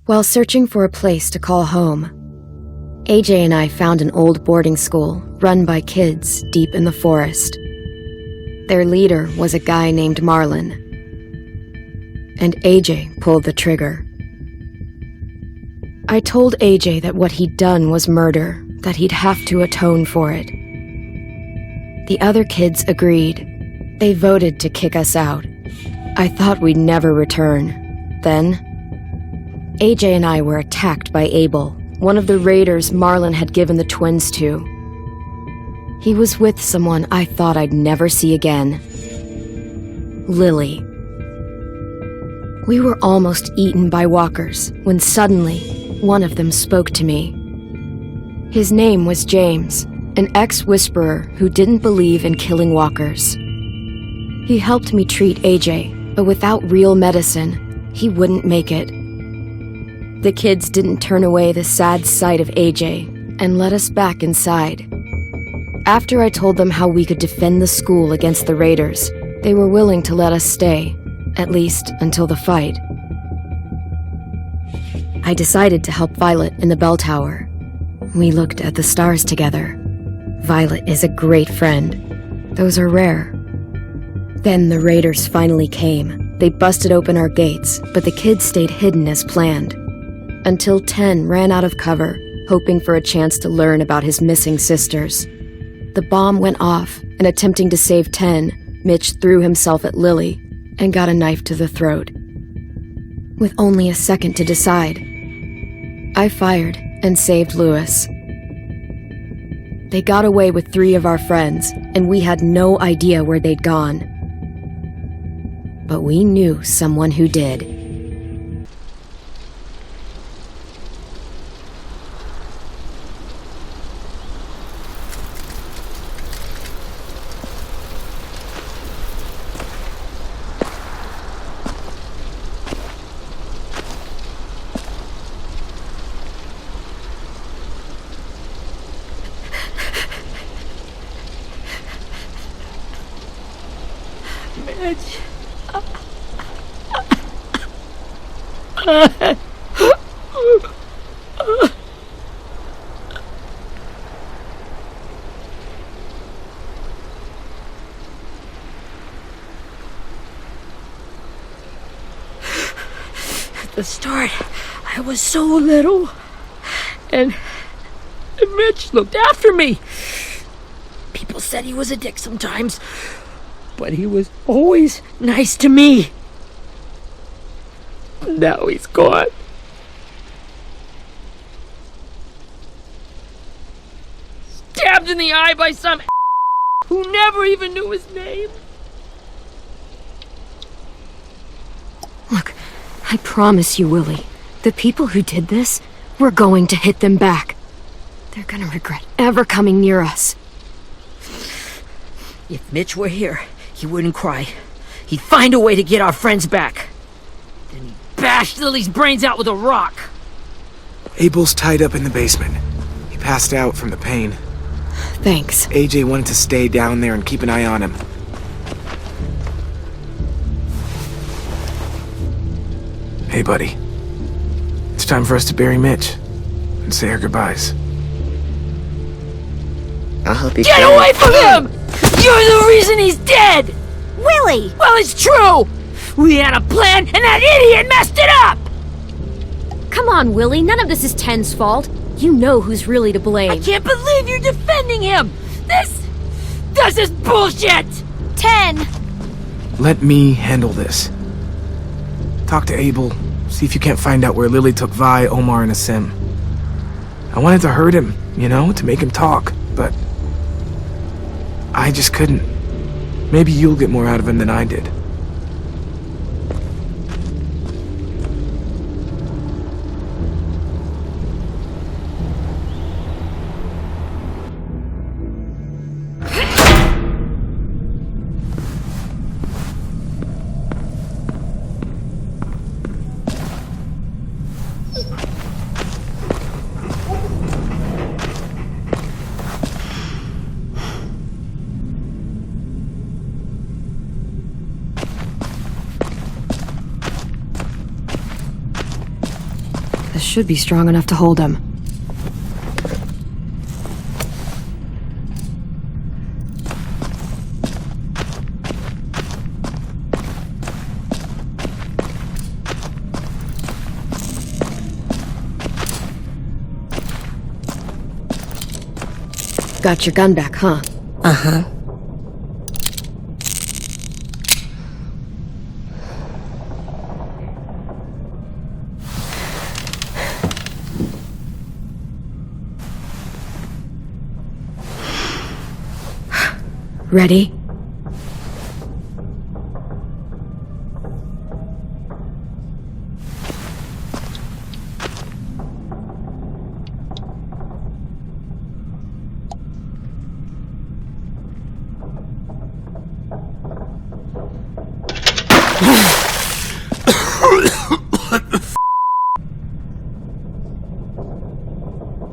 While searching for a place to call home, AJ and I found an old boarding school run by kids deep in the forest. Their leader was a guy named Marlon, and AJ pulled the trigger. I told AJ that what he'd done was murder, that he'd have to atone for it. The other kids agreed. They voted to kick us out. I thought we'd never return. Then, AJ and I were attacked by Abel, one of the raiders Marlon had given the twins to. He was with someone I thought I'd never see again. Lily. We were almost eaten by walkers when suddenly one of them spoke to me. His name was James, an ex-whisperer who didn't believe in killing walkers. He helped me treat AJ, but without real medicine, he wouldn't make it. The kids didn't turn away the sad sight of AJ and let us back inside. After I told them how we could defend the school against the raiders, they were willing to let us stay, at least until the fight. I decided to help Violet in the bell tower. We looked at the stars together. Violet is a great friend. Those are rare. Then the raiders finally came. They busted open our gates, but the kids stayed hidden as planned. Until 10 ran out of cover, hoping for a chance to learn about his missing sisters. The bomb went off, and attempting to save 10, Mitch threw himself at Lily and got a knife to the throat. With only a second to decide, I fired and saved Lewis. They got away with 3 of our friends, and we had no idea where they'd gone. But we knew someone who did. At the start, I was so little, and Mitch looked after me. People said he was a dick sometimes, but he was always nice to me. Now he's gone. Stabbed in the eye by some who never even knew his name. Look, I promise you, Willie, the people who did this, we're going to hit them back. They're gonna regret ever coming near us. If Mitch were here, he wouldn't cry. He'd find a way to get our friends back. Then he'd bash Lily's brains out with a rock. Abel's tied up in the basement. He passed out from the pain. Thanks. AJ wanted to stay down there and keep an eye on him. Hey, buddy. It's time for us to bury Mitch and say our goodbyes. I'll help you. Get away from him! You're the reason he's dead! Willie! Well, it's true! We had a plan, and that idiot messed it up! Come on, Willie, none of this is Ten's fault. You know who's really to blame. I can't believe you're defending him! This is bullshit! 10! Let me handle this. Talk to Abel, see if you can't find out where Lily took Vi, Omar, and Asim. I wanted to hurt him, to make him talk, but I just couldn't. Maybe you'll get more out of him than I did. This should be strong enough to hold him. Got your gun back, huh? Uh-huh. Ready?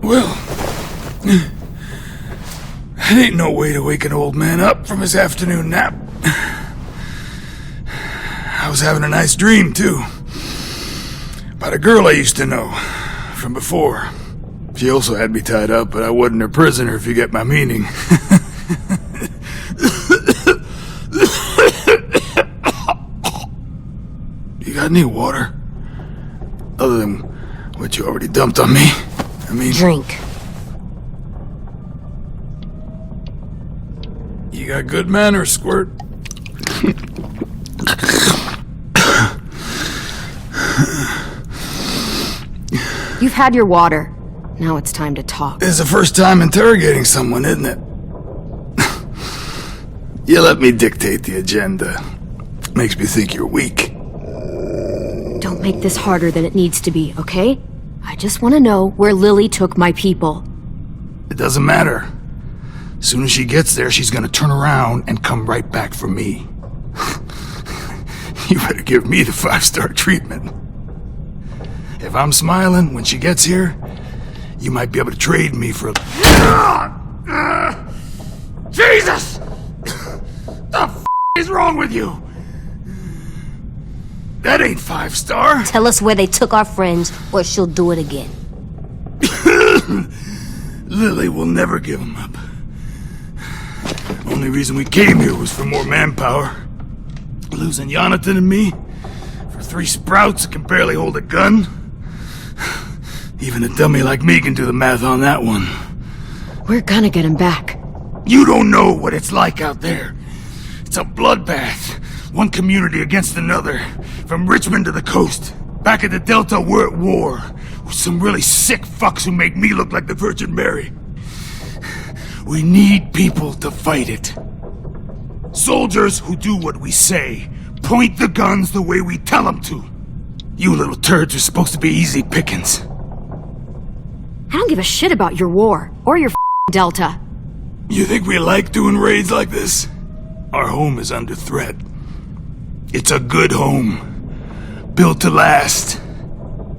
Well, that ain't no way to wake an old man up from his afternoon nap. I was having a nice dream, too. About a girl I used to know from before. She also had me tied up, but I wasn't her prisoner, if you get my meaning. You got any water? Other than what you already dumped on me? I mean... Drink. You got good manners, Squirt. You've had your water. Now it's time to talk. It's the first time interrogating someone, isn't it? You let me dictate the agenda. Makes me think you're weak. Don't make this harder than it needs to be, okay? I just want to know where Lily took my people. It doesn't matter. As soon as she gets there, she's gonna turn around and come right back for me. You better give me the 5-star treatment. If I'm smiling when she gets here, you might be able to trade me for Jesus! The f*** is wrong with you? That ain't 5-star. Tell us where they took our friends, or she'll do it again. Lily will never give them up. Only reason we came here was for more manpower. Losing Jonathan and me for 3 sprouts that can barely hold a gun. Even a dummy like me can do the math on that one. We're gonna get him back. You don't know what it's like out there. It's a bloodbath. One community against another. From Richmond to the coast. Back at the Delta, we're at war. With some really sick fucks who make me look like the Virgin Mary. We need people to fight it. Soldiers who do what we say. Point the guns the way we tell them to. You little turds are supposed to be easy pickings. I don't give a shit about your war, or your Delta. You think we like doing raids like this? Our home is under threat. It's a good home. Built to last.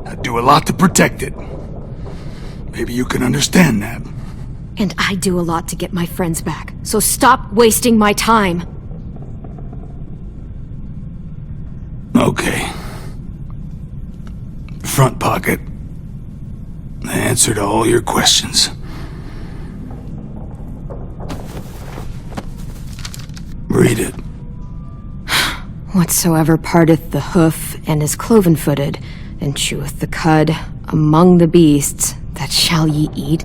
I do a lot to protect it. Maybe you can understand that. And I do a lot to get my friends back, so stop wasting my time. Okay. Front pocket. The answer to all your questions. Read it. Whatsoever parteth the hoof, and is cloven-footed, and cheweth the cud, among the beasts, that shall ye eat.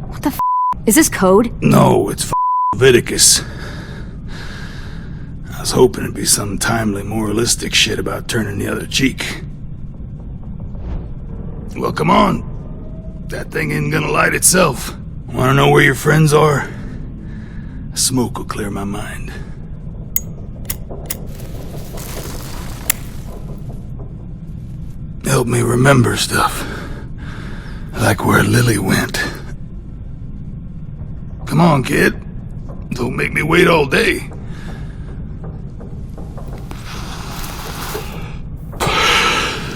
What the f***? Is this code? No, it's Leviticus. I was hoping it'd be some timely moralistic shit about turning the other cheek. Well, come on. That thing ain't gonna light itself. Wanna know where your friends are? Smoke will clear my mind. Help me remember stuff. Like where Lily went. Come on, kid. Don't make me wait all day.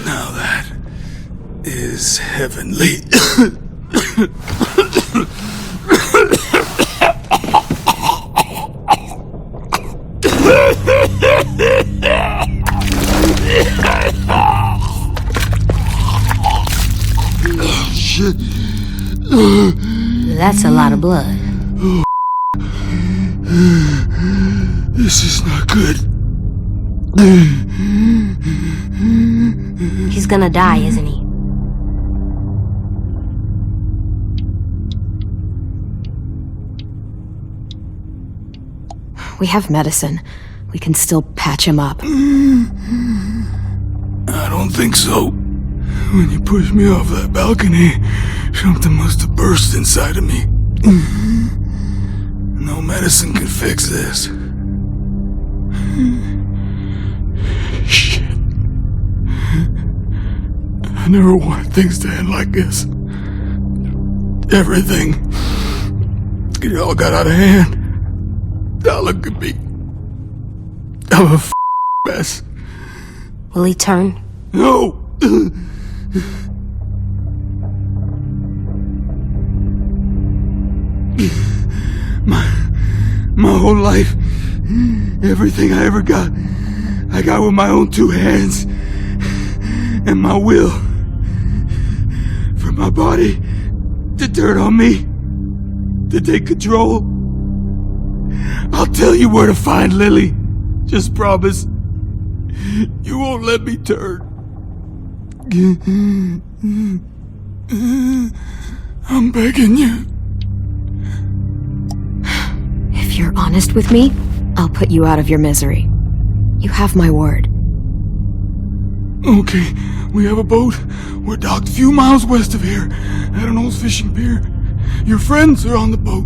Now that is heavenly. shit. That's a lot of blood. This is not good. He's gonna die, isn't he? We have medicine. We can still patch him up. I don't think so. When you pushed me off that balcony, something must have burst inside of me. No medicine can fix this. Shit. I never wanted things to end like this. Everything. It all got out of hand. Now look at me. I'm a mess. Will he turn? No! My whole life, everything I ever got, I got with my own two hands and my will. For my body to turn on me, to take control. I'll tell you where to find Lily. Just promise you won't let me turn. I'm begging you. If you're honest with me, I'll put you out of your misery. You have my word. Okay, we have a boat. We're docked a few miles west of here at an old fishing pier. Your friends are on the boat.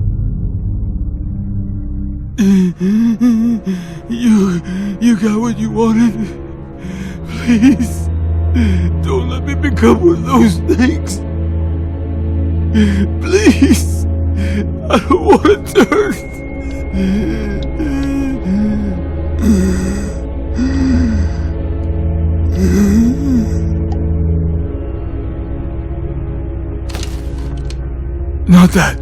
You got what you wanted. Please, don't let me become one of those things. Please, I don't want to turn. Not that.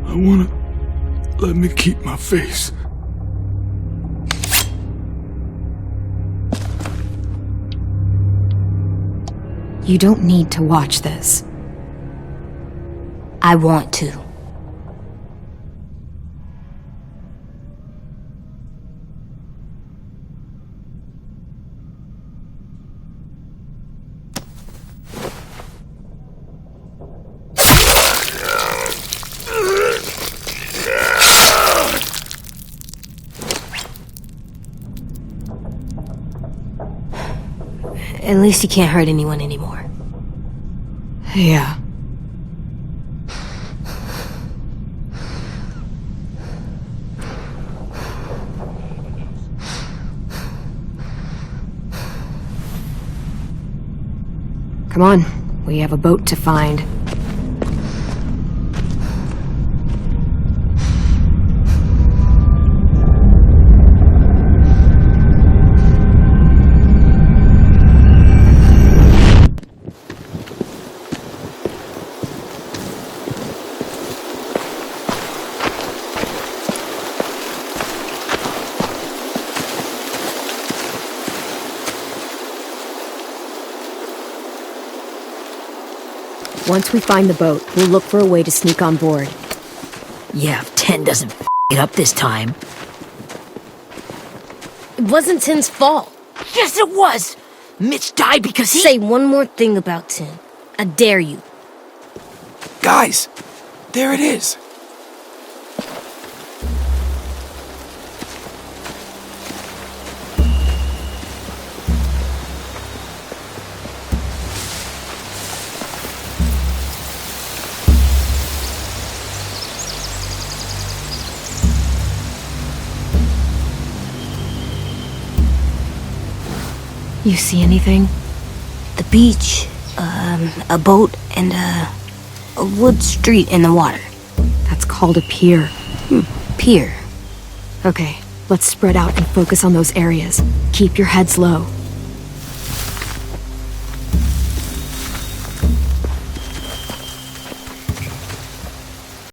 I wanna let me keep my face. You don't need to watch this. I want to. At least he can't hurt anyone anymore. Yeah. Come on, we have a boat to find. Once we find the boat, we'll look for a way to sneak on board. Yeah, if 10 doesn't it up this time. It wasn't Tin's fault. Yes, it was! Mitch died because he... Say one more thing about Tin. I dare you. Guys, there it is. You see anything? The beach, a boat, and a wood street in the water. That's called a pier. Pier. Okay, let's spread out and focus on those areas. Keep your heads low.